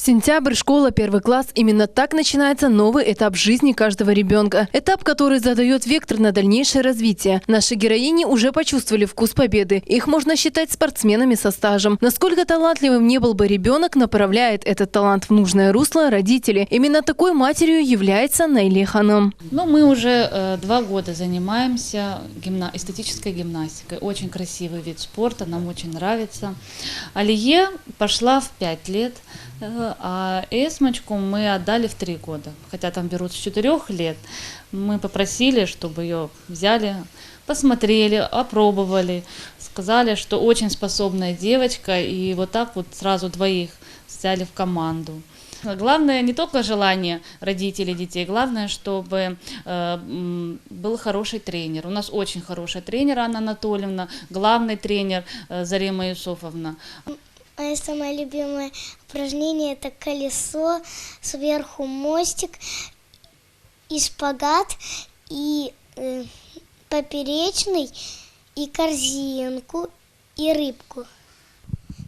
Сентябрь, школа, первый класс. Именно так начинается новый этап жизни каждого ребенка. Этап, который задает вектор на дальнейшее развитие. Наши героини уже почувствовали вкус победы. Их можно считать спортсменами со стажем. Насколько талантливым не был бы ребенок, направляет этот талант в нужное русло родители. Именно такой матерью является Наиле Ханам. Мы уже 2 года занимаемся эстетической гимнастикой. Очень красивый вид спорта, нам очень нравится. Алие пошла в 5 лет. А Эсмочку мы отдали в 3 года, хотя там берут с 4 лет. Мы попросили, чтобы ее взяли, посмотрели, опробовали, сказали, что очень способная девочка, и вот так вот сразу 2 взяли в команду. Главное не только желание родителей детей, главное, чтобы был хороший тренер. У нас очень хороший тренер Анна Анатольевна, главный тренер Зарима Юсуфовна. Мое самое любимое упражнение – это колесо, сверху мостик, и шпагат, и поперечный, и корзинку, и рыбку.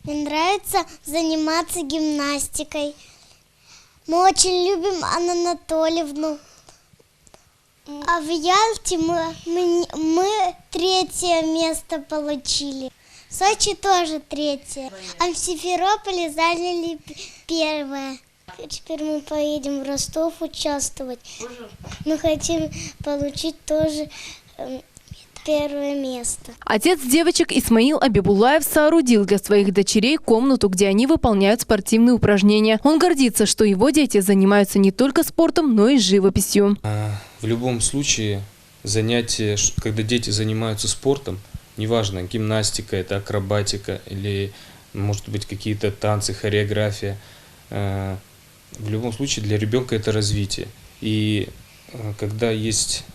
Мне нравится заниматься гимнастикой. Мы очень любим Анну Анатольевну. А в Ялте мы 3-е место получили. В Сочи тоже 3-е, а в Симферополе заняли 1-е. Теперь мы поедем в Ростов участвовать. Мы хотим получить тоже 1-е место. Отец девочек Исмаил Абибулаев соорудил для своих дочерей комнату, где они выполняют спортивные упражнения. Он гордится, что его дети занимаются не только спортом, но и живописью. В любом случае, занятия, когда дети занимаются спортом, неважно, гимнастика, это акробатика или, может быть, какие-то танцы, хореография. В любом случае для ребенка это развитие. И когда есть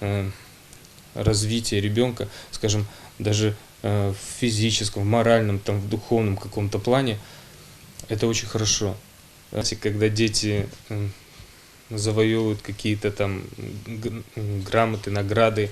развитие ребенка, скажем, даже в физическом, в моральном, там, в духовном каком-то плане, это очень хорошо. Когда дети завоевывают какие-то там грамоты, награды,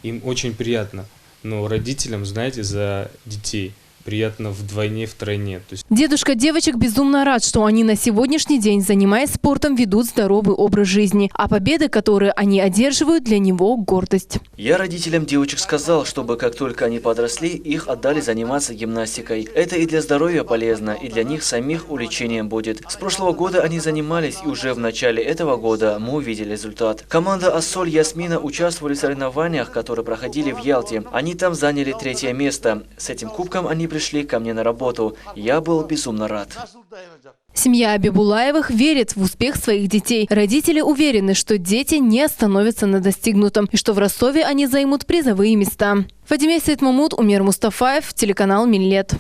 им очень приятно. Но родителям, знаете, за детей приятно вдвойне, втройне. Дедушка девочек безумно рад, что они на сегодняшний день, занимаясь спортом, ведут здоровый образ жизни. А победы, которые они одерживают, для него гордость. Я родителям девочек сказал, чтобы как только они подросли, их отдали заниматься гимнастикой. Это и для здоровья полезно, и для них самих увлечением будет. С прошлого года они занимались, и уже в начале этого года мы увидели результат. Команда Ассоль Ясмина участвовали в соревнованиях, которые проходили в Ялте. Они там заняли 3-е место. С этим кубком они пришли ко мне на работу. Я был безумно рад. Семья Абибулаевых верит в успех своих детей. Родители уверены, что дети не остановятся на достигнутом, и что в Ростове они займут призовые места. Фатиме Сейтмамут, Умер Мустафаев, телеканал Миллет.